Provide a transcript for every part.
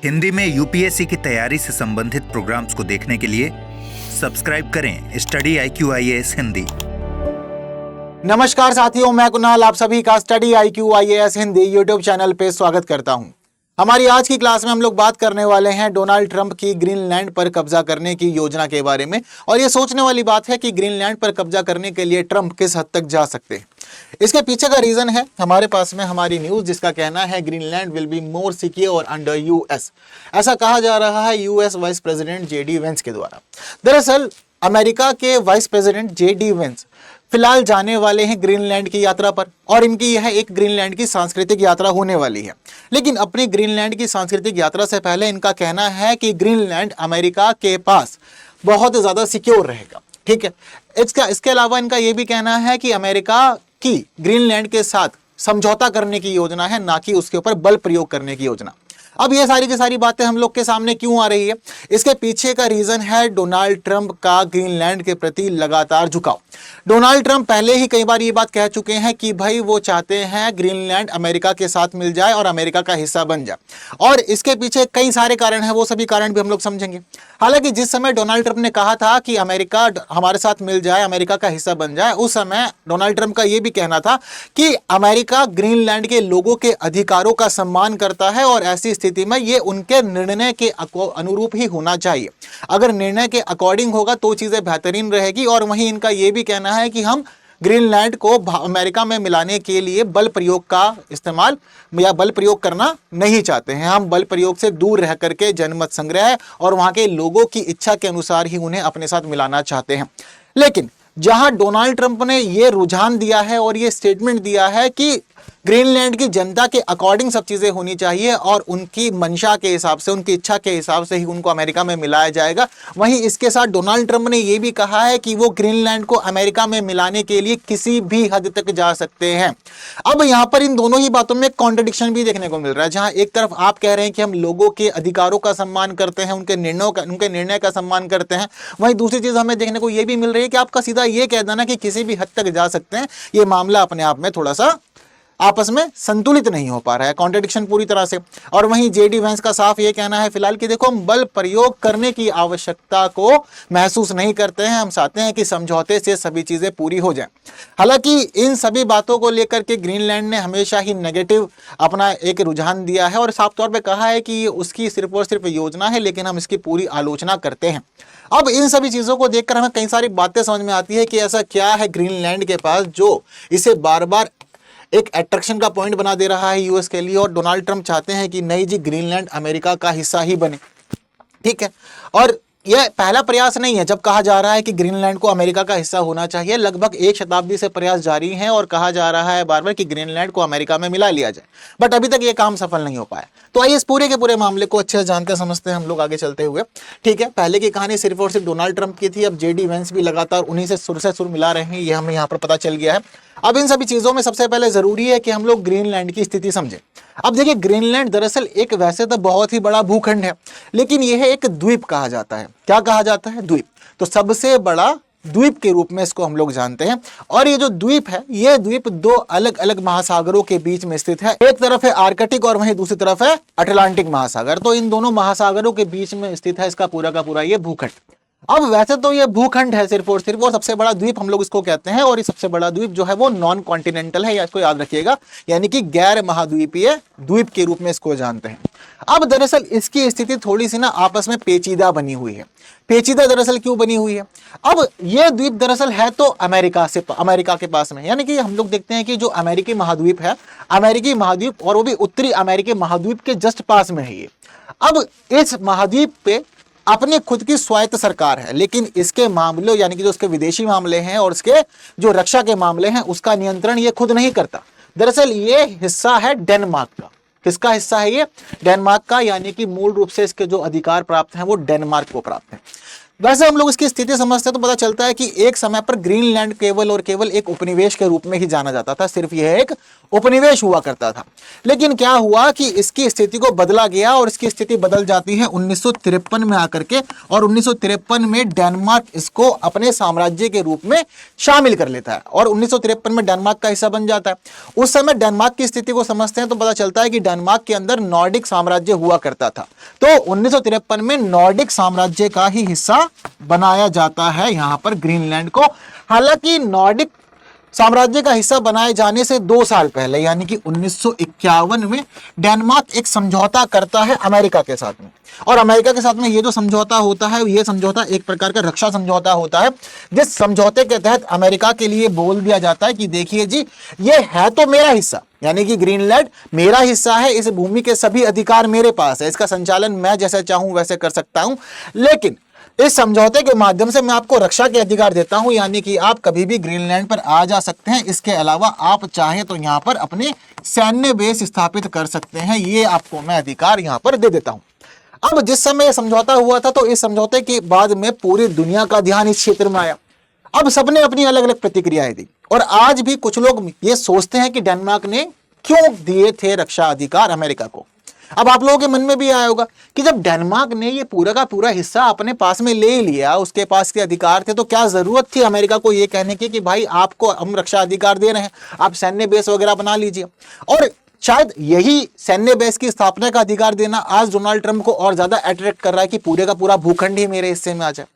हिंदी में यूपीएससी की तैयारी से संबंधित प्रोग्राम्स को देखने के लिए सब्सक्राइब करें स्टडी IQ-IAS हिंदी। नमस्कार साथियों, मैं कुणाल आप सभी का study IQ-IAS Hindi YouTube channel पे स्वागत करता हूं। हमारी आज की क्लास में हम लोग बात करने वाले हैं डोनाल्ड ट्रंप की ग्रीनलैंड पर कब्जा करने की योजना के बारे में। और ये सोचने वाली बात है कि ग्रीनलैंड पर कब्जा करने के लिए ट्रंप किस हद तक जा सकते हैं। इसके पीछे का रीजन है हमारे पास में हमारी न्यूज, जिसका कहना है Greenland will be more secure under US. ऐसा कहा जा रहा है US vice president JD Vance के द्वारा। दरअसल अमेरिका के वाइस प्रेसिडेंट JD वेंस फिलहाल जाने वाले हैं ग्रीनलैंड की यात्रा पर, और इनकी यह एक ग्रीनलैंड की सांस्कृतिक यात्रा होने वाली है। लेकिन अपनी ग्रीनलैंड की सांस्कृतिक यात्रा से पहले इनका कहना है कि ग्रीनलैंड अमेरिका के पास बहुत ज्यादा सिक्योर रहेगा। ठीक है, इसके अलावा इनका यह भी कहना है कि अमेरिका की ग्रीनलैंड के साथ समझौता करने की योजना है, ना कि उसके ऊपर बल प्रयोग करने की योजना। अब ये सारी की सारी बातें हम लोग के सामने क्यों आ रही है? इसके पीछे का रीजन है डोनाल्ड ट्रंप का ग्रीनलैंड के प्रति लगातार झुकाव। डोनाल्ड ट्रंप पहले ही कई बार ये बात कह चुके हैं कि भाई वो चाहते हैं ग्रीनलैंड अमेरिका के साथ मिल जाए और अमेरिका का हिस्सा बन जाए, और इसके पीछे कई सारे कारण हैं, वो सभी कारण भी हम लोग समझेंगे। हालांकि जिस समय डोनाल्ड ट्रंप ने कहा था कि अमेरिका हमारे साथ मिल जाए, अमेरिका का हिस्सा बन जाए, उस समय डोनाल्ड ट्रंप का यह भी कहना था कि अमेरिका ग्रीनलैंड के लोगों के अधिकारों का सम्मान करता है और ऐसी स्थिति में ये उनके निर्णय के अनुरूप ही होना चाहिए। अगर निर्णय के अकॉर्डिंग होगा तो चीजें बेहतरीन रहेगी। और वहीं इनका यह भी कहना है कि हम ग्रीनलैंड को अमेरिका में मिलाने के लिए बल प्रयोग का इस्तेमाल या बल प्रयोग करना नहीं चाहते हैं। हम बल प्रयोग से दूर रह करके जनमत संग्रह और वहां के लोगों की इच्छा के अनुसार ही उन्हें अपने साथ मिलाना चाहते हैं। लेकिन जहां डोनाल्ड ट्रंप ने यह रुझान दिया है और यह स्टेटमेंट दिया है कि ग्रीनलैंड की जनता के अकॉर्डिंग सब चीजें होनी चाहिए और उनकी मंशा के हिसाब से, उनकी इच्छा के हिसाब से ही उनको अमेरिका में मिलाया जाएगा, वहीं इसके साथ डोनाल्ड ट्रंप ने यह भी कहा है कि वो ग्रीनलैंड को अमेरिका में मिलाने के लिए किसी भी हद तक जा सकते हैं। अब यहां पर इन दोनों ही बातों में कॉन्ट्रडिक्शन भी देखने को मिल रहा है। जहां एक तरफ आप कह रहे हैं कि हम लोगों के अधिकारों का सम्मान करते हैं, उनके निर्णय का सम्मान करते हैं, वहीं दूसरी चीज हमें देखने को यह भी मिल रही है कि आपका सीधा यह कह देना कि किसी भी हद तक जा सकते हैं, यह मामला अपने आप में थोड़ा सा आपस में संतुलित नहीं हो पा रहा है, कॉन्ट्रडिक्शन पूरी तरह से। और वहीं JD वेंस का साफ ये कहना है फिलहाल कि देखो, हम बल प्रयोग करने की आवश्यकता को महसूस नहीं करते हैं, हम चाहते हैं कि समझौते से सभी चीजें पूरी हो जाएं। हालांकि इन सभी बातों को लेकर के ग्रीनलैंड ने हमेशा ही नेगेटिव अपना एक रुझान दिया है और साफ तौर पर कहा है कि उसकी सिर्फ और सिर्फ योजना है, लेकिन हम इसकी पूरी आलोचना करते हैं। अब इन सभी चीजों को देखकर हमें कई सारी बातें समझ में आती है कि ऐसा क्या है ग्रीनलैंड के पास जो इसे बार बार एक अट्रैक्शन का पॉइंट बना दे रहा है यूएस के लिए। और डोनाल्ड ट्रंप चाहते हैं कि नहीं जी, ग्रीनलैंड अमेरिका का हिस्सा ही बने। ठीक है, और यह पहला प्रयास नहीं है जब कहा जा रहा है कि ग्रीनलैंड को अमेरिका का हिस्सा होना चाहिए। लगभग एक शताब्दी से प्रयास जारी हैं और कहा जा रहा है बार बार कि ग्रीनलैंड को अमेरिका में मिला लिया जाए, बट अभी तक यह काम सफल नहीं हो पाया। तो आइए इस पूरे के पूरे मामले को अच्छे से जानकर समझते हैं हम लोग आगे चलते हुए। ठीक है, पहले की कहानी सिर्फ और सिर्फ डोनाल्ड ट्रंप की थी, अब JD वेंस भी लगातार उन्हीं से सुर मिला रहे हैं, ये हमें यहाँ पर पता चल गया है। अब इन सभी चीजों में सबसे पहले जरूरी है कि हम लोग ग्रीनलैंड की स्थिति समझें। अब देखिए, ग्रीनलैंड दरअसल एक वैसे तो बहुत ही बड़ा भूखंड है, लेकिन यह एक द्वीप कहा जाता है। क्या कहा जाता है? द्वीप। तो सबसे बड़ा द्वीप के रूप में इसको हम लोग जानते हैं। और ये जो द्वीप है, ये द्वीप दो अलग अलग महासागरों के बीच में स्थित है। एक तरफ है आर्कटिक और वहीं दूसरी तरफ है अटलांटिक महासागर। तो इन दोनों महासागरों के बीच में स्थित है इसका पूरा का पूरा ये भूखंड। अब वैसे तो ये भूखंड है सिर्फ और सिर्फ, और सबसे बड़ा द्वीप हम लोग इसको कहते हैं। और ये सबसे बड़ा द्वीप जो है वो नॉन कॉन्टिनेंटल है, या इसको याद रखिएगा, यानी कि गैर महाद्वीपीय द्वीप के रूप में इसको जानते हैं। अब दरअसल इसकी स्थिति थोड़ी सी ना आपस में पेचीदा बनी हुई है। पेचीदा दरअसल क्यों बनी हुई है? अब ये द्वीप दरअसल है तो अमेरिका के पास में, यानी कि हम लोग देखते हैं कि जो अमेरिकी महाद्वीप है, अमेरिकी महाद्वीप और वो भी उत्तरी अमेरिकी महाद्वीप के जस्ट पास में है ये। अब इस महाद्वीप पे अपने खुद की स्वायत्त सरकार है, लेकिन इसके मामलों, यानी कि जो उसके विदेशी मामले हैं और उसके जो रक्षा के मामले हैं, उसका नियंत्रण ये खुद नहीं करता। दरअसल ये हिस्सा है डेनमार्क का। किसका हिस्सा है ये? डेनमार्क का, यानी कि मूल रूप से इसके जो अधिकार प्राप्त हैं वो डेनमार्क को प्राप्त है। वैसे हम लोग इसकी स्थिति समझते हैं तो पता चलता है कि एक समय पर ग्रीनलैंड केवल और केवल एक उपनिवेश के रूप में ही जाना जाता था, सिर्फ यह एक उपनिवेश हुआ करता था। लेकिन क्या हुआ कि इसकी स्थिति को बदला गया और इसकी स्थिति बदल जाती है 1953 में आकर के, और 1953 में डेनमार्क इसको अपने साम्राज्य के रूप में शामिल कर लेता है और 1953 में डेनमार्क का हिस्सा बन जाता है। उस समय डेनमार्क की स्थिति को समझते हैं तो पता चलता है कि डेनमार्क के अंदर नॉर्डिक साम्राज्य हुआ करता था, तो 1953 में नॉर्डिक साम्राज्य का ही हिस्सा बनाया जाता है यहां पर ग्रीनलैंड को। हालांकि नॉर्डिक साम्राज्य का हिस्सा बनाए जाने से 2 साल पहले यानी कि 1951 में डेनमार्क एक समझौता करता है अमेरिका के साथ में, और अमेरिका के साथ में ये जो समझौता होता है ये समझौता एक प्रकार का रक्षा समझौता होता है, जिस समझौते के तहत अमेरिका के लिए बोल दिया जाता है कि देखिए जी, ये है तो मेरा हिस्सा, यानी कि ग्रीनलैंड मेरा हिस्सा है, इस भूमि के सभी अधिकार मेरे पास है, इसका संचालन मैं जैसे चाहूं वैसे कर सकता हूं, लेकिन इस समझौते के माध्यम से मैं आपको रक्षा के अधिकार देता हूं, यानी कि आप कभी भी ग्रीनलैंड पर आ जा सकते हैं। इसके अलावा आप चाहें तो यहां पर अपने सैन्य बेस स्थापित कर सकते हैं, ये आपको मैं अधिकार यहां पर दे देता हूं। अब जिस समय यह समझौता हुआ था तो इस समझौते के बाद में पूरी दुनिया का ध्यान इस क्षेत्र में आया। अब सबने अपनी अलग अलग प्रतिक्रियाएं दी, और आज भी कुछ लोग ये सोचते हैं कि डेनमार्क ने क्यों दिए थे रक्षा अधिकार अमेरिका को। अब आप लोगों के मन में भी आया होगा कि जब डेनमार्क ने ये पूरा का पूरा हिस्सा अपने पास में ले लिया, उसके पास के अधिकार थे, तो क्या जरूरत थी अमेरिका को ये कहने की कि भाई आपको हम रक्षा अधिकार दे रहे हैं, आप सैन्य बेस वगैरह बना लीजिए। और शायद यही सैन्य बेस की स्थापना का अधिकार देना आज डोनाल्ड ट्रंप को और ज्यादा अट्रैक्ट कर रहा है कि पूरे का पूरा भूखंड ही मेरे हिस्से में आ जाए।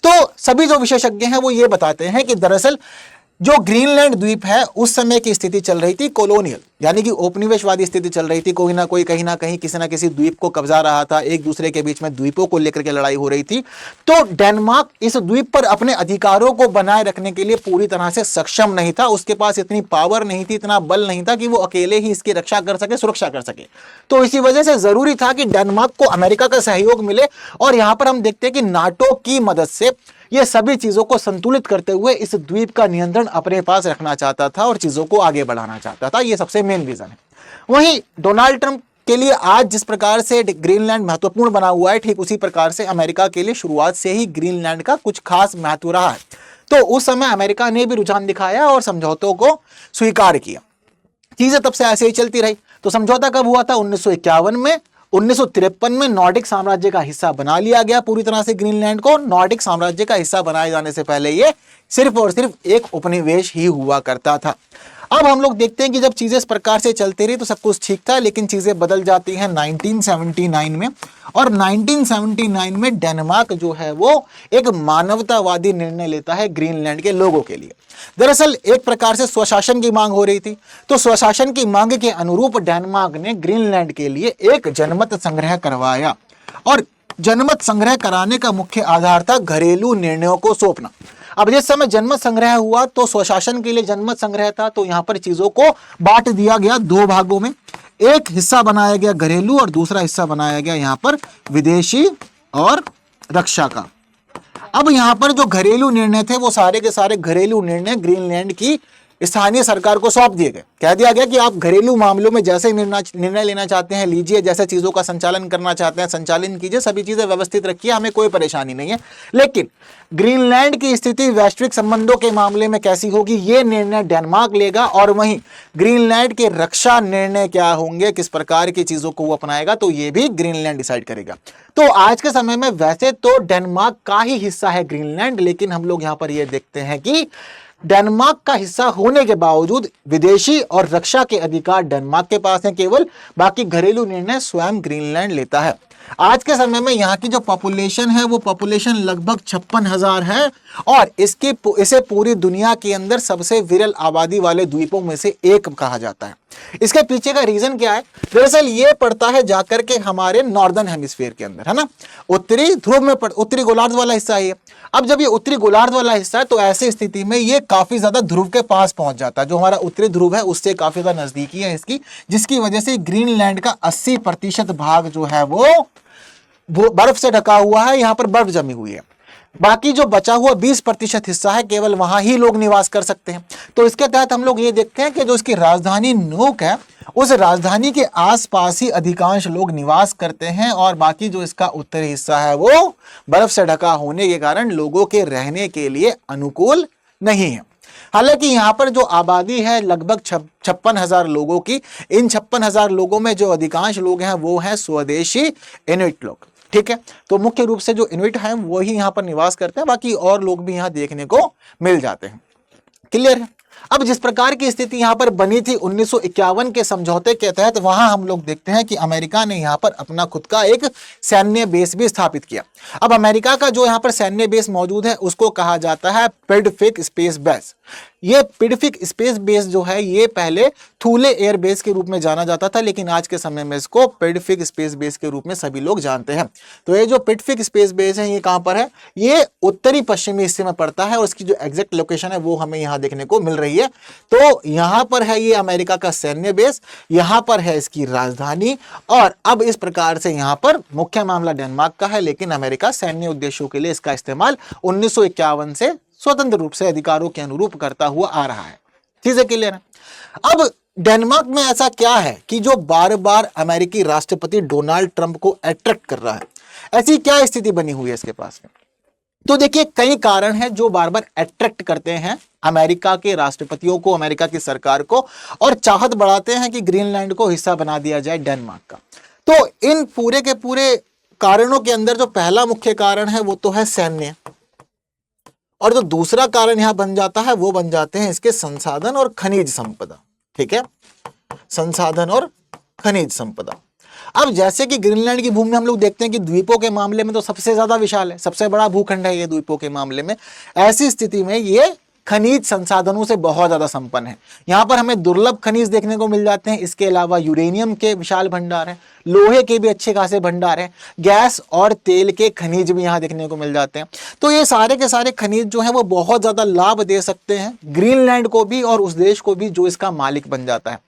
तो सभी जो विशेषज्ञ हैं वो ये बताते हैं कि दरअसल जो ग्रीनलैंड द्वीप है उस समय की स्थिति चल रही थी कॉलोनियल, यानी कि उपनिवेशवादी स्थिति चल रही थी। कोई ना कोई कहीं ना कहीं किसी ना किसी द्वीप को कब्जा रहा था, एक दूसरे के बीच में द्वीपों को लेकर के लड़ाई हो रही थी। तो डेनमार्क इस द्वीप पर अपने अधिकारों को बनाए रखने के लिए पूरी तरह से सक्षम नहीं था, उसके पास इतनी पावर नहीं थी, इतना बल नहीं था कि वो अकेले ही इसकी रक्षा कर सके, सुरक्षा कर सके। तो इसी वजह से जरूरी था कि डेनमार्क को अमेरिका का सहयोग मिले, और यहां पर हम देखते हैं कि नाटो की मदद से ये सभी चीजों को संतुलित करते हुए इस द्वीप का नियंत्रण अपने पास रखना चाहता था और चीजों को आगे बढ़ाना चाहता था। ये सबसे मेन रीजन है। वहीं डोनाल्ड ट्रंप के लिए आज जिस प्रकार से ग्रीनलैंड महत्वपूर्ण बना हुआ है, ठीक उसी प्रकार से अमेरिका के लिए शुरुआत से ही ग्रीनलैंड का कुछ खास महत्व रहा है। तो उस समय अमेरिका ने भी रुझान दिखाया और समझौतों को स्वीकार किया। चीजें तब से ऐसे ही चलती रही। तो समझौता कब हुआ था? 1951 में। 1953 में नॉर्डिक साम्राज्य का हिस्सा बना लिया गया पूरी तरह से ग्रीनलैंड को। नॉर्डिक साम्राज्य का हिस्सा बनाए जाने से पहले ये सिर्फ और सिर्फ एक उपनिवेश ही हुआ करता था। अब हम लोग देखते हैं कि जब चीजें इस प्रकार से चलती रही तो सब कुछ ठीक था, लेकिन चीजें बदल जाती हैं 1979 में। और 1979 में डेनमार्क जो है वो एक मानवतावादी निर्णय लेता है ग्रीनलैंड के लोगों के लिए। दरअसल एक प्रकार से स्वशासन की मांग हो रही थी, तो स्वशासन की मांग के अनुरूप डेनमार्क ने ग्रीनलैंड के लिए एक जनमत संग्रह करवाया, और जनमत संग्रह कराने का मुख्य आधार था घरेलू निर्णयों को सौंपना। अब जिस समय जनमत संग्रह हुआ तो स्वशासन के लिए जनमत संग्रह था, तो यहां पर चीजों को बांट दिया गया 2 भागों में। एक हिस्सा बनाया गया घरेलू और दूसरा हिस्सा बनाया गया यहां पर विदेशी और रक्षा का। अब यहां पर जो घरेलू निर्णय थे वो सारे के सारे घरेलू निर्णय ग्रीनलैंड की स्थानीय सरकार को सौंप दिए गए। कह दिया गया कि आप घरेलू मामलों में जैसे निर्णय लेना चाहते हैं लीजिए, जैसे चीजों का संचालन करना चाहते हैं संचालन कीजिए, सभी चीजें व्यवस्थित रखिए, हमें कोई परेशानी नहीं है। लेकिन ग्रीनलैंड की स्थिति वैश्विक संबंधों के मामले में कैसी होगी ये निर्णय डेनमार्क लेगा, और वहीं ग्रीनलैंड के रक्षा निर्णय क्या होंगे, किस प्रकार की चीजों को वो अपनाएगा, तो ये भी ग्रीनलैंड डिसाइड करेगा। तो आज के समय में वैसे तो डेनमार्क का ही हिस्सा है ग्रीनलैंड, लेकिन हम लोग यहां पर ये देखते हैं कि डेनमार्क का हिस्सा होने के बावजूद विदेशी और रक्षा के अधिकार डेनमार्क के पास हैं केवल, बाकी घरेलू निर्णय स्वयं ग्रीनलैंड लेता है। आज के समय में यहाँ की जो पॉपुलेशन है वो पॉपुलेशन लगभग 56,000 है, और इसे पूरी दुनिया के अंदर सबसे विरल आबादी वाले द्वीपों में से एक कहा जाता है। इसके पीछे का रीजन क्या है? दरअसल ये पड़ता है जाकर के हमारे नॉर्दर्न हेमिस्फीयर के अंदर, है ना, उत्तरी ध्रुव में उत्तरी गोलार्ध वाला हिस्सा है। अब जब ये उत्तरी गोलार्ध वाला हिस्सा है तो ऐसी स्थिति में ये काफी ज्यादा ध्रुव के पास पहुंच जाता है, जो हमारा उत्तरी ध्रुव है उससे काफी ज्यादा नजदीकी है इसकी, जिसकी वजह से ग्रीनलैंड का 80% भाग जो है वो बर्फ से ढका हुआ है, यहां पर बर्फ जमी हुई है। बाकी जो बचा हुआ 20% हिस्सा है केवल वहां ही लोग निवास कर सकते हैं। तो इसके तहत हम लोग ये देखते हैं कि जो इसकी राजधानी नूक है उस राजधानी के आसपास ही अधिकांश लोग निवास करते हैं और बाकी जो इसका उत्तरी हिस्सा है वो बर्फ से ढका होने के कारण लोगों के रहने के लिए अनुकूल नहीं है। हालांकि यहाँ पर जो आबादी है लगभग 56,000 लोगों की, इन 56,000 लोगों में जो अधिकांश लोग हैं वो हैं स्वदेशी इनुइट लोग। ठीक है, तो मुख्य रूप से जो इनुइट हैं वो ही यहाँ पर निवास करते हैं, बाकी और लोग भी यहाँ देखने को मिल जाते हैं। क्लियर है। अब जिस प्रकार की स्थिति यहाँ पर बनी थी 1951 के समझौते के तहत, वहां हम लोग देखते हैं कि अमेरिका ने यहाँ पर अपना खुद का एक सैन्य बेस भी स्थापित किया। अब अमेरिका का जो यहाँ पर सैन्य बेस मौजूद है उसको कहा जाता है पेडफिक स्पेस बेस। ये पेडफिक स्पेस बेस जो है ये पहले थूले एयर बेस के रूप में जाना जाता था, लेकिन आज के समय में इसको पेडफिक स्पेस बेस के रूप में सभी लोग जानते हैं। तो ये जो पेडफिक स्पेस बेस है ये कहां पर है, ये उत्तरी पश्चिमी हिस्से में पड़ता है और इसकी जो एग्जैक्ट लोकेशन है वो हमें यहाँ देखने को मिल रही है। तो यहाँ पर है ये अमेरिका का सैन्य बेस, यहाँ पर है इसकी राजधानी। और अब इस प्रकार से यहाँ पर मुख्य मामला डेनमार्क का है, लेकिन अमेरिका सैन्य उद्देश्यों के लिए इसका इस्तेमाल 1951 से स्वतंत्र रूप से अधिकारों के अनुरूप करता हुआ आ रहा है। चीजें क्लियर है। अब डेनमार्क में ऐसा क्या है कि जो बार बार अमेरिकी राष्ट्रपति डोनाल्ड ट्रंप को अट्रैक्ट कर रहा है, ऐसी क्या स्थिति बनी हुई है इसके पास में? तो देखिए कई कारण हैं जो बार बार अट्रैक्ट करते हैं अमेरिका के राष्ट्रपतियों को, अमेरिका की सरकार को, और चाहत बढ़ाते हैं कि ग्रीनलैंड को हिस्सा बना दिया जाए डेनमार्क का। तो इन पूरे के पूरे कारणों के अंदर जो पहला मुख्य कारण है वो तो है सैन्य, और जो दूसरा कारण यहां बन जाता है वो बन जाते हैं इसके संसाधन और खनिज संपदा। ठीक है, संसाधन और खनिज संपदा। अब जैसे कि ग्रीनलैंड की भूमि हम लोग देखते हैं कि द्वीपों के मामले में तो सबसे ज्यादा विशाल है, सबसे बड़ा भूखंड है ये द्वीपों के मामले में। ऐसी स्थिति में ये खनिज संसाधनों से बहुत ज्यादा संपन्न है। यहाँ पर हमें दुर्लभ खनिज देखने को मिल जाते हैं, इसके अलावा यूरेनियम के विशाल भंडार हैं, लोहे के भी अच्छे खासे भंडार हैं, गैस और तेल के खनिज भी यहाँ देखने को मिल जाते हैं। तो ये सारे के सारे खनिज जो हैं वो बहुत ज्यादा लाभ दे सकते हैं ग्रीनलैंड को भी और उस देश को भी जो इसका मालिक बन जाता है।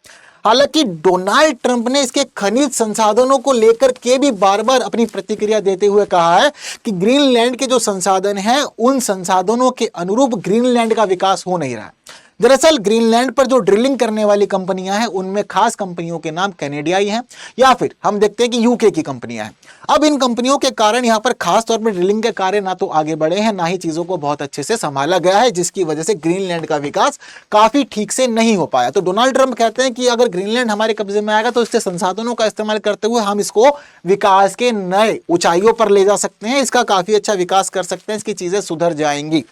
हालांकि डोनाल्ड ट्रंप ने इसके खनिज संसाधनों को लेकर के भी बार बार अपनी प्रतिक्रिया देते हुए कहा है कि ग्रीनलैंड के जो संसाधन हैं उन संसाधनों के अनुरूप ग्रीनलैंड का विकास हो नहीं रहा है। दरअसल ग्रीनलैंड पर जो ड्रिलिंग करने वाली कंपनियां हैं उनमें खास कंपनियों के नाम कैनेडियाई हैं, या फिर हम देखते हैं कि यूके की कंपनियां हैं। अब इन कंपनियों के कारण यहाँ पर खास तौर पर ड्रिलिंग के कार्य ना तो आगे बढ़े हैं, ना ही चीजों को बहुत अच्छे से संभाला गया है, जिसकी वजह से ग्रीनलैंड का विकास काफी ठीक से नहीं हो पाया। तो डोनाल्ड ट्रंप कहते हैं कि अगर ग्रीनलैंड हमारे कब्जे में आएगा तो इसके संसाधनों का इस्तेमाल करते हुए हम इसको विकास के नए ऊंचाइयों पर ले जा सकते हैं, इसका काफी अच्छा विकास कर सकते हैं, इसकी चीजें सुधर जाएंगी।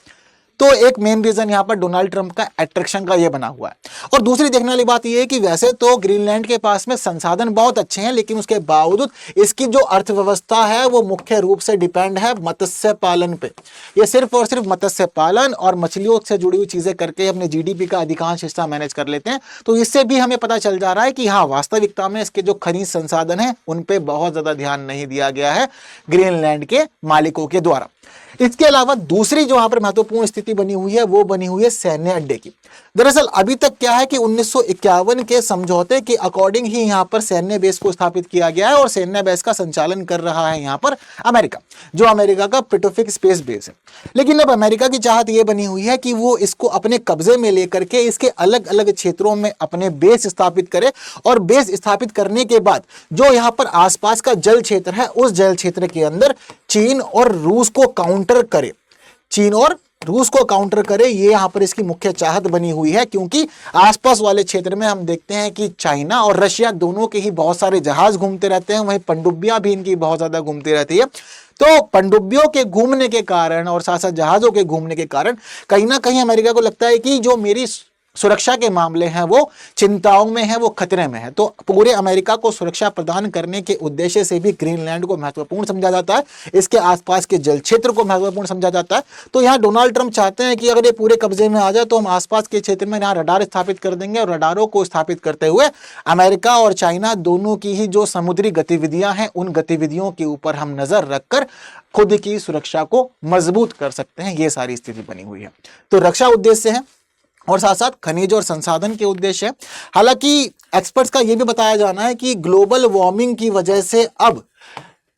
तो एक मेन रीजन यहाँ पर डोनाल्ड ट्रंप का अट्रैक्शन का ये बना हुआ है। और दूसरी देखने वाली बात ये है कि वैसे तो ग्रीनलैंड के पास में संसाधन बहुत अच्छे हैं, लेकिन उसके बावजूद इसकी जो अर्थव्यवस्था है वो मुख्य रूप से डिपेंड है मत्स्य पालन पे। ये सिर्फ और सिर्फ मत्स्य पालन और मछलियों से जुड़ी हुई चीजें करके अपने जीडीपी का अधिकांश हिस्सा मैनेज कर लेते हैं। तो इससे भी हमें पता चल जा रहा है कि हाँ, वास्तविकता में इसके जो खनिज संसाधन है उन पे बहुत ज्यादा ध्यान नहीं दिया गया है ग्रीनलैंड के मालिकों के द्वारा। इसके अलावा दूसरी जो यहां पर महत्वपूर्ण स्थिति बनी हुई है वो बनी हुई है सैन्य अड्डे की। दरअसल अभी तक क्या है कि 1951 के समझौते के अकॉर्डिंग ही यहां पर सैन्य बेस को स्थापित किया गया है और सैन्य बेस का संचालन कर रहा है यहां पर अमेरिका, जो अमेरिका का पेडफिक स्पेस बेस है। लेकिन अब अमेरिका की चाहत यह बनी हुई है कि वो इसको अपने कब्जे में लेकर के इसके अलग अलग क्षेत्रों में अपने बेस स्थापित करे, और बेस स्थापित करने के बाद जो यहाँ पर आसपास का जल क्षेत्र है उस जल क्षेत्र के अंदर चीन और रूस को काउंटर करे, चीन और रूस को काउंटर करे, ये यहां पर इसकी मुख्य चाहत बनी हुई है। क्योंकि आसपास वाले क्षेत्र में हम देखते हैं कि चाइना और रशिया दोनों के ही बहुत सारे जहाज घूमते रहते हैं, वहीं पनडुब्बियां भी इनकी बहुत ज्यादा घूमती रहती है। तो पनडुब्बियों के घूमने के कारण और साथ साथ जहाजों के घूमने के कारण कहीं ना कहीं अमेरिका को लगता है कि जो मेरी सुरक्षा के मामले हैं वो चिंताओं में है, वो खतरे में है। तो पूरे अमेरिका को सुरक्षा प्रदान करने के उद्देश्य से भी ग्रीनलैंड को महत्वपूर्ण समझा जाता है, इसके आसपास के जल क्षेत्र को महत्वपूर्ण समझा जाता है। तो यहाँ डोनाल्ड ट्रंप चाहते हैं कि अगर ये पूरे कब्जे में आ जाए तो हम आसपास के क्षेत्र में यहाँ रडार स्थापित कर देंगे, और रडारों को स्थापित करते हुए अमेरिका और चाइना दोनों की ही जो समुद्री गतिविधियां हैं उन गतिविधियों के ऊपर हम नजर रखकर खुद की सुरक्षा को मजबूत कर सकते हैं। ये सारी स्थिति बनी हुई है। तो रक्षा उद्देश्य है और साथ साथ खनिज और संसाधन के उद्देश्य है। हालांकि एक्सपर्ट्स का यह भी बताया जाना है कि ग्लोबल वार्मिंग की वजह से अब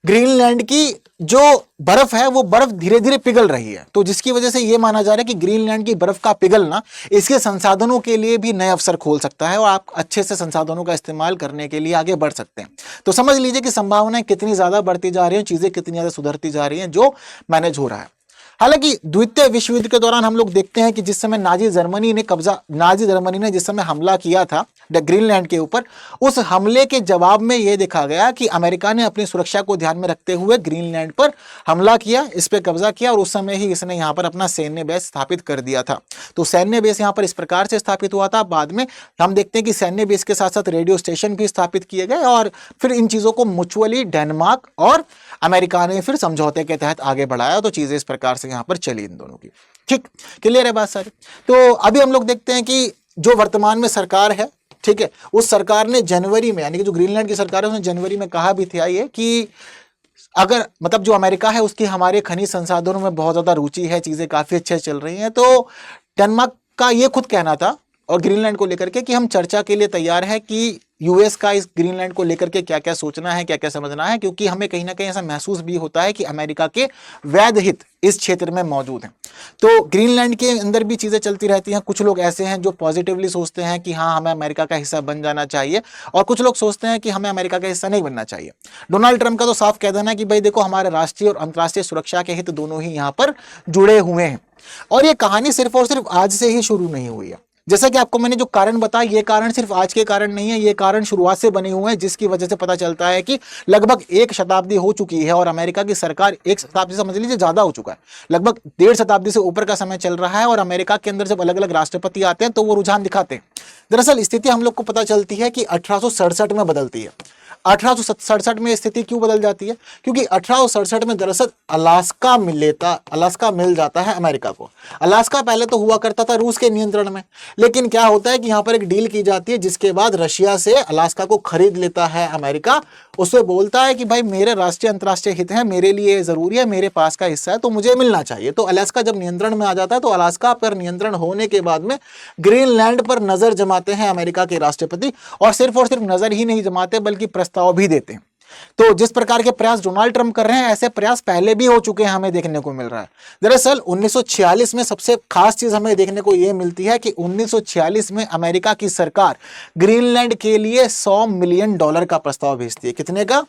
ग्रीनलैंड की जो बर्फ है वो बर्फ धीरे धीरे पिघल रही है, तो जिसकी वजह से ये माना जा रहा है कि ग्रीनलैंड की बर्फ का पिघलना इसके संसाधनों के लिए भी नए अवसर खोल सकता है और आप अच्छे से संसाधनों का इस्तेमाल करने के लिए आगे बढ़ सकते हैं। तो समझ लीजिए कि संभावनाएं कितनी ज्यादा बढ़ती जा रही हैं, चीजें कितनी ज्यादा सुधरती जा रही हैं, जो मैनेज हो रहा है। हालांकि द्वितीय विश्व युद्ध के दौरान हम लोग देखते हैं कि जिस समय नाजी जर्मनी ने जिस समय हमला किया था ग्रीनलैंड के ऊपर, उस हमले के जवाब में यह देखा गया कि अमेरिका ने अपनी सुरक्षा को ध्यान में रखते हुए ग्रीनलैंड पर हमला किया, इस पर कब्जा किया और उस समय ही इसने यहाँ पर अपना सैन्य बेस स्थापित कर दिया था। तो सैन्य बेस यहाँ पर इस प्रकार से स्थापित हुआ था। बाद में हम देखते हैं कि सैन्य बेस के साथ साथ रेडियो स्टेशन भी स्थापित किए गए और फिर इन चीजों को म्यूचुअली डेनमार्क और अमेरिका ने फिर समझौते के तहत आगे बढ़ाया। तो चीजें इस प्रकार से यहाँ पर चली इन दोनों की। ठीक, क्लियर है बात सारी। तो अभी हम लोग देखते हैं कि जो वर्तमान में सरकार है, ठीक है, उस सरकार ने जनवरी में, यानी कि जो ग्रीनलैंड की सरकार है उसने जनवरी में कहा भी था ये कि अगर मतलब जो अमेरिका है उसकी हमारे खनिज संसाधनों में बहुत ज्यादा रुचि है, चीजें काफी अच्छे चल रही हैं। तो डेनमार्क का ये खुद कहना था और ग्रीनलैंड को लेकर के कि हम चर्चा के लिए तैयार है कि यूएस का इस ग्रीनलैंड को लेकर के क्या क्या सोचना है, क्या क्या समझना है, क्योंकि हमें कहीं ना कहीं ऐसा महसूस भी होता है कि अमेरिका के वैध हित इस क्षेत्र में मौजूद हैं। तो ग्रीनलैंड के अंदर भी चीजें चलती रहती हैं। कुछ लोग ऐसे हैं जो पॉजिटिवली सोचते हैं कि हाँ हमें अमेरिका का हिस्सा बन जाना चाहिए, और कुछ लोग सोचते हैं कि हमें अमेरिका का हिस्सा नहीं बनना चाहिए। डोनाल्ड ट्रंप का तो साफ कह देना है कि भाई देखो हमारे राष्ट्रीय और अंतर्राष्ट्रीय सुरक्षा के हित दोनों ही यहाँ पर जुड़े हुए हैं। और ये कहानी सिर्फ और सिर्फ आज से ही शुरू नहीं हुई है। जैसा कि आपको मैंने जो कारण बताया, ये कारण सिर्फ आज के कारण नहीं है, ये कारण शुरुआत से बने हुए हैं, जिसकी वजह से पता चलता है कि लगभग 1 शताब्दी हो चुकी है और अमेरिका की सरकार 1 शताब्दी समझ लीजिए ज्यादा हो चुका है, लगभग 1.5 शताब्दी से ऊपर का समय चल रहा है। और अमेरिका के अंदर जब अलग अलग राष्ट्रपति आते हैं तो वो रुझान दिखाते हैं। दरअसल स्थिति हम लोग को पता चलती है कि 1867 में बदलती है। 1867 में स्थिति क्यों बदल जाती है? क्योंकि 1867 में दरअसल अलास्का मिल जाता है अमेरिका को। अलास्का पहले तो हुआ करता था रूस के नियंत्रण में, लेकिन क्या होता है कि यहाँ पर एक डील की जाती है जिसके बाद रशिया से अलास्का को खरीद लेता है अमेरिका। उससे बोलता है कि भाई मेरे राष्ट्रीय अंतर्राष्ट्रीय हित है, मेरे लिए जरूरी है, मेरे पास का हिस्सा है तो मुझे मिलना चाहिए। तो अलास्का जब नियंत्रण में आ जाता है तो अलास्का पर नियंत्रण होने के बाद में ग्रीनलैंड पर नजर जमाते हैं अमेरिका के राष्ट्रपति, और सिर्फ नजर ही नहीं जमाते बल्कि प्रस्ताव भी देते हैं। तो जिस प्रकार के प्रयास डोनाल्ड ट्रंप कर रहे हैं, ऐसे प्रयास पहले भी हो चुके हैं, हमें देखने को मिल रहा है। दरअसल 1946 में सबसे खास चीज हमें देखने को यह मिलती है कि 1946 में अमेरिका की सरकार ग्रीनलैंड के लिए $100 मिलियन का प्रस्ताव भेजती है। कितने का?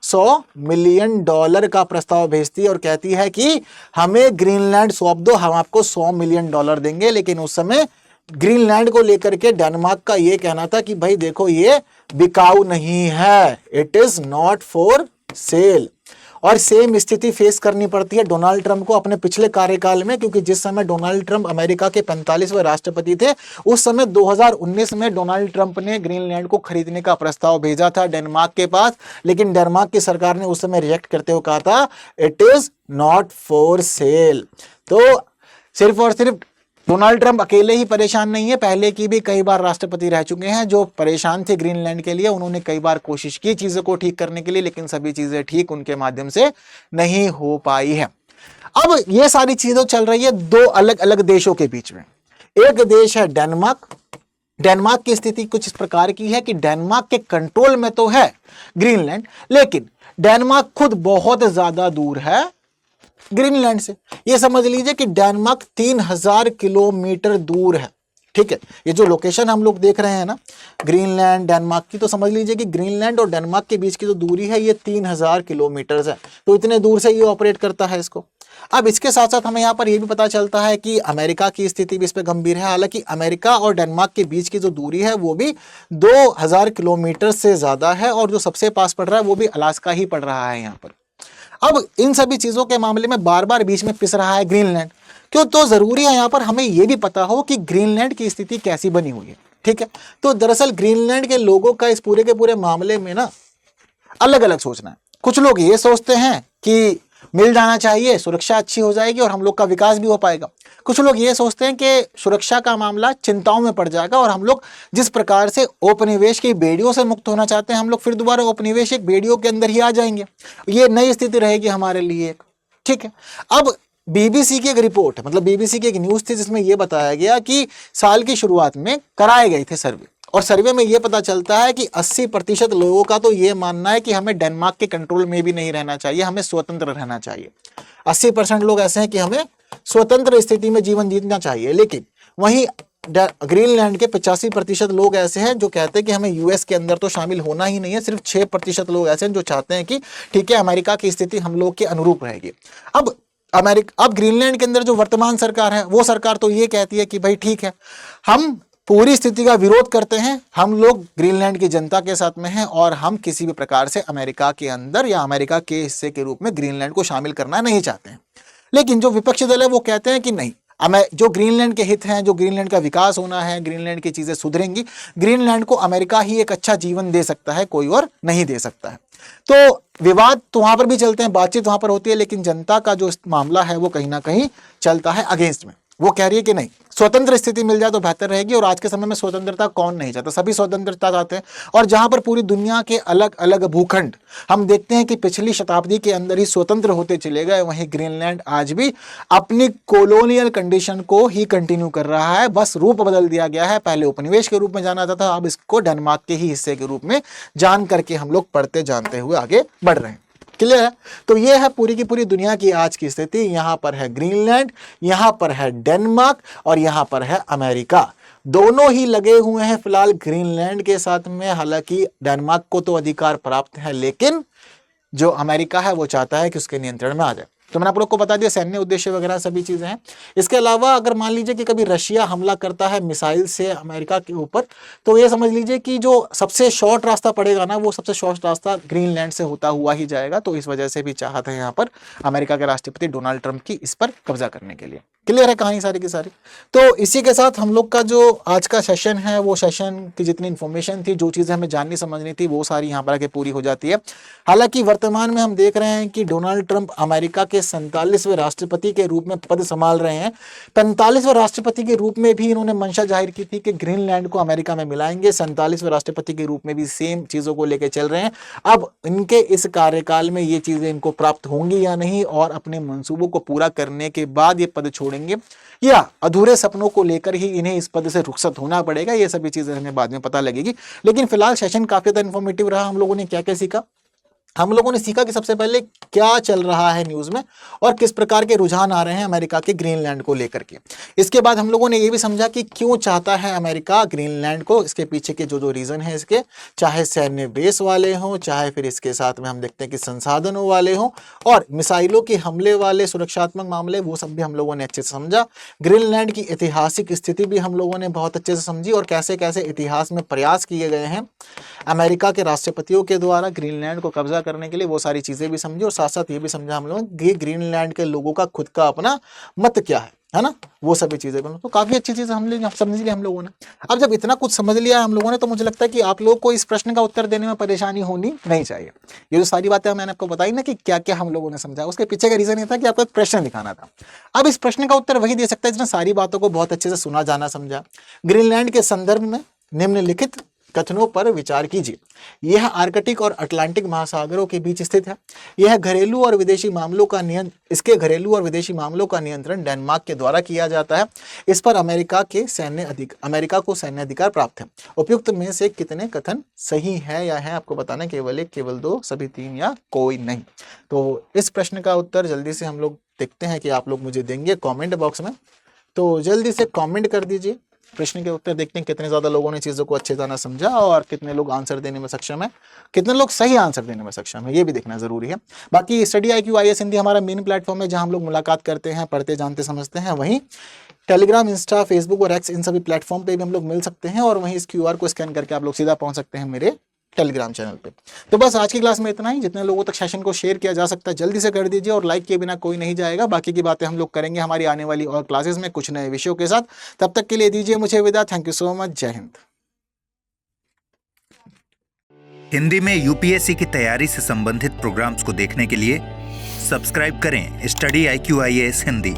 $100 मिलियन का प्रस्ताव भेजती है और कहती है कि हमें ग्रीनलैंड सौंप दो, हम आपको $100 मिलियन देंगे। लेकिन उस समय ग्रीनलैंड को लेकर के डेनमार्क का यह कहना था कि भाई देखो ये बिकाऊ नहीं है, it is not for sale. और सेम स्थिति फेस करनी पड़ती है डोनाल्ड ट्रंप को अपने पिछले कार्यकाल में, क्योंकि जिस समय डोनाल्ड ट्रंप अमेरिका के 45वें राष्ट्रपति थे, उस समय 2019 में डोनाल्ड ट्रंप ने ग्रीनलैंड को खरीदने का प्रस्ताव भेजा था डेनमार्क के पास, लेकिन डेनमार्क की सरकार ने उस समय रिएक्ट करते हुए कहा था it is not for sale. तो सिर्फ और सिर्फ डोनाल्ड ट्रंप अकेले ही परेशान नहीं है, पहले की भी कई बार राष्ट्रपति रह चुके हैं जो परेशान थे ग्रीनलैंड के लिए। उन्होंने कई बार कोशिश की चीजों को ठीक करने के लिए, लेकिन सभी चीजें ठीक उनके माध्यम से नहीं हो पाई है। अब ये सारी चीजें चल रही है 2 अलग अलग देशों के बीच में। एक देश है डेनमार्क। डेनमार्क की स्थिति कुछ इस प्रकार की है कि डेनमार्क के कंट्रोल में तो है ग्रीनलैंड, लेकिन डेनमार्क खुद बहुत ज्यादा दूर है ग्रीनलैंड से। ये समझ लीजिए कि डेनमार्क 3000 किलोमीटर दूर है। ठीक है, ये जो लोकेशन हम लोग देख रहे हैं ना ग्रीनलैंड डेनमार्क की, तो समझ लीजिए कि ग्रीनलैंड और डेनमार्क के बीच की जो दूरी है ये 3000 किलोमीटर है। तो इतने दूर से ये ऑपरेट करता है इसको। अब इसके साथ साथ हमें यहाँ पर यह भी पता चलता है कि अमेरिका की स्थिति भी इस पर गंभीर है। हालांकि अमेरिका और डेनमार्क के बीच की जो दूरी है वो भी 2000 किलोमीटर से ज्यादा है, और जो सबसे पास पड़ रहा है वो भी अलास्का ही पड़ रहा है यहाँ पर। अब इन सभी चीजों के मामले में बार बार बीच में पिस रहा है ग्रीनलैंड। क्यों? तो जरूरी है यहाँ पर हमें यह भी पता हो कि ग्रीनलैंड की स्थिति कैसी बनी हुई है। ठीक है, तो दरअसल ग्रीनलैंड के लोगों का इस पूरे के पूरे मामले में ना अलग अलग सोचना है। कुछ लोग ये सोचते हैं कि मिल जाना चाहिए, सुरक्षा अच्छी हो जाएगी और हम लोग का विकास भी हो पाएगा। कुछ लोग ये सोचते हैं कि सुरक्षा का मामला चिंताओं में पड़ जाएगा और हम लोग जिस प्रकार से औपनिवेश की बेड़ियों से मुक्त होना चाहते हैं, हम लोग फिर दोबारा औपनिवेशिक बेड़ियों के अंदर ही आ जाएंगे। ये नई स्थिति रहेगी हमारे लिए एक। ठीक है, अब बीबीसी की एक रिपोर्ट, मतलब बीबीसी की एक न्यूज थी जिसमें यह बताया गया कि साल की शुरुआत में कराए गए थे सर्वे, और सर्वे में ये पता चलता है कि 80% लोगों का तो ये मानना है कि हमें डेनमार्क के कंट्रोल में भी नहीं रहना चाहिए, हमें स्वतंत्र रहना चाहिए। 80% लोग ऐसे हैं कि हमें स्वतंत्र स्थिति में जीवन जीना चाहिए। लेकिन वहीं ग्रीनलैंड के 85% लोग ऐसे हैं जो कहते हैं कि हमें यूएस के अंदर तो शामिल होना ही नहीं है। सिर्फ 6% लोग ऐसे हैं जो चाहते हैं कि ठीक है, अमेरिका की स्थिति हम लोग के अनुरूप रहेगी। अब ग्रीनलैंड के अंदर जो वर्तमान सरकार है, वो सरकार तो ये कहती है कि भाई ठीक है, हम पूरी स्थिति का विरोध करते हैं, हम लोग ग्रीनलैंड की जनता के साथ में हैं और हम किसी भी प्रकार से अमेरिका के अंदर या अमेरिका के हिस्से के रूप में ग्रीनलैंड को शामिल करना नहीं चाहते हैं। लेकिन जो विपक्षी दल है वो कहते हैं कि नहीं, जो ग्रीनलैंड के हित हैं, जो ग्रीनलैंड का विकास होना है, ग्रीनलैंड की चीजें सुधरेंगी, ग्रीनलैंड को अमेरिका ही एक अच्छा जीवन दे सकता है, कोई और नहीं दे सकता है। तो विवाद तो वहां पर भी चलते हैं, बातचीत वहां पर होती है, लेकिन जनता का जो मामला है वो कहीं ना कहीं चलता है अगेंस्ट में। वो कह रही है कि नहीं, स्वतंत्र स्थिति मिल जाए तो बेहतर रहेगी। और आज के समय में स्वतंत्रता कौन नहीं चाहता, सभी स्वतंत्रता चाहते हैं। और जहां पर पूरी दुनिया के अलग अलग भूखंड हम देखते हैं कि पिछली शताब्दी के अंदर ही स्वतंत्र होते चले गए, वहीं ग्रीनलैंड आज भी अपनी कॉलोनियल कंडीशन को ही कंटिन्यू कर रहा है, बस रूप बदल दिया गया है। पहले उपनिवेश के रूप में जाना जाता था, अब इसको डेनमार्क के ही हिस्से के रूप में जान करके हम लोग पढ़ते जानते हुए आगे बढ़ रहे हैं। क्लियर है? तो ये है पूरी की पूरी दुनिया की आज की स्थिति। यहां पर है ग्रीनलैंड, यहां पर है डेनमार्क और यहां पर है अमेरिका। दोनों ही लगे हुए हैं फिलहाल ग्रीनलैंड के साथ में। हालांकि डेनमार्क को तो अधिकार प्राप्त है, लेकिन जो अमेरिका है वो चाहता है कि उसके नियंत्रण में आ जाए। तो मैंने आप लोग को बता दिया सैन्य उद्देश्य वगैरह सभी चीजें हैं। इसके अलावा अगर मान लीजिए कि कभी रशिया हमला करता है मिसाइल से अमेरिका के ऊपर, तो ये समझ लीजिए कि जो सबसे शॉर्ट रास्ता पड़ेगा ना, वो सबसे शॉर्ट रास्ता ग्रीनलैंड से होता हुआ ही जाएगा। तो इस वजह से भी चाहत है यहाँ पर अमेरिका के राष्ट्रपति डोनाल्ड ट्रंप की इस पर कब्जा करने के लिए। क्लियर है कहानी सारी की सारी? तो इसी के साथ हम लोग का जो आज का सेशन है, वो सेशन की जितनी इन्फॉर्मेशन थी, जो चीजें हमें जाननी समझनी थी, वो सारी यहाँ पर आके पूरी हो जाती है। हालांकि वर्तमान में हम देख रहे हैं कि डोनाल्ड ट्रंप अमेरिका के 47वें राष्ट्रपति के रूप में पद संभाल रहे हैं। 45वें राष्ट्रपति के रूप में भी इन्होंने मंशा जाहिर की थी कि ग्रीनलैंड को अमेरिका में मिलाएंगे। 47वें राष्ट्रपति के रूप में भी सेम चीजों को लेकर चल रहे हैं। अब इनके इस कार्यकाल में ये चीजें इनको प्राप्त होंगी या नहीं, और अपने मंसूबों को पूरा करने के बाद ये पद छोड़ेंगे या अधूरे सपनों को लेकर ही इन्हें इस पद से रुखसत होना पड़ेगा, ये सभी चीजें हमें बाद में पता लगेगी। लेकिन फिलहाल सेशन काफी ज्यादा इंफॉर्मेटिव रहा। हम लोगों ने क्या क्या सीखा? हम लोगों ने सीखा कि सबसे पहले क्या चल रहा है न्यूज में और किस प्रकार के रुझान आ रहे हैं अमेरिका के ग्रीनलैंड को लेकर के। इसके बाद हम लोगों ने ये भी समझा कि क्यों चाहता है अमेरिका ग्रीनलैंड को, इसके पीछे के जो रीजन है इसके, चाहे सैन्य बेस वाले हों, चाहे फिर इसके साथ में हम देखते हैं कि संसाधनों वाले हों और मिसाइलों के हमले वाले सुरक्षात्मक मामले, वो सब भी हम लोगों ने अच्छे से समझा। ग्रीनलैंड की ऐतिहासिक स्थिति भी हम लोगों ने बहुत अच्छे से समझी और कैसे कैसे इतिहास में प्रयास किए गए हैं अमेरिका के राष्ट्रपतियों के द्वारा ग्रीनलैंड को कब्जा करने के लिए, वो सारी चीजें भी समझी। और साथ साथ ये भी समझा हम लोगों ने ग्रीनलैंड के लोगों का खुद का अपना मत क्या है ना, वो सभी चीजें बनो। तो काफी अच्छी चीजें समझ लिया हम लोगों ने। अब जब इतना कुछ समझ लिया हम लोगों ने, तो मुझे लगता है कि आप लोगों को इस प्रश्न का उत्तर देने में परेशानी होनी नहीं चाहिए। ये जो सारी बातें मैंने आपको बताई ना कि क्या क्या हम लोगों ने समझा, उसके पीछे का रीजन ये था कि आपको एक प्रश्न दिखाना था। अब इस प्रश्न का उत्तर वही दे सकता है जिसने सारी बातों को बहुत अच्छे से सुना जाना समझा। ग्रीनलैंड के संदर्भ में निम्नलिखित कथनों पर विचार कीजिए। यह आर्कटिक और अटलांटिक महासागरों के बीच स्थित है। यह घरेलू और विदेशी मामलों का नियंत्रण डेनमार्क के द्वारा किया जाता है। इस पर अमेरिका को सैन्य अधिकार प्राप्त है। उपयुक्त में से कितने कथन सही है या है, आपको बताना केवल एक, केवल दो, सभी तीन या कोई नहीं। तो इस प्रश्न का उत्तर जल्दी से हम लोग देखते हैं कि आप लोग मुझे देंगे कॉमेंट बॉक्स में। तो जल्दी से कॉमेंट कर दीजिए। प्रश्न के उत्तर देखते हैं कितने ज्यादा लोगों ने चीजों को अच्छे से समझा और कितने लोग आंसर देने में सक्षम है, कितने लोग सही आंसर देने में सक्षम है, ये भी देखना जरूरी है। बाकी स्टडी IQ IAS हिंदी हमारा मेन प्लेटफॉर्म है जहां हम लोग मुलाकात करते हैं, पढ़ते जानते समझते हैं। वहीं टेलीग्राम, इंस्टा, फेसबुक और एक्स, इन सभी प्लेटफॉर्म पे भी हम लोग मिल सकते हैं और वहीं इस QR को स्कैन करके आप लोग सीधा पहुंच सकते हैं मेरे टेलीग्राम चैनल पे। तो बस आज की क्लास में इतना ही। जितने लोगों तक सेशन को शेयर किया जा सकता है जल्दी से कर दीजिए और लाइक किए बिना कोई नहीं जाएगा। बाकी की बातें हम लोग करेंगे हमारी आने वाली और क्लासेस में कुछ नए विषयों के साथ। तब तक के लिए दीजिए मुझे विदा। Thank you so much. जय हिंद। हिंदी में UPSC की तैयारी से संबंधित प्रोग्राम्स को देखने के लिए सब्सक्राइब करें स्टडी IQ IAS हिंदी।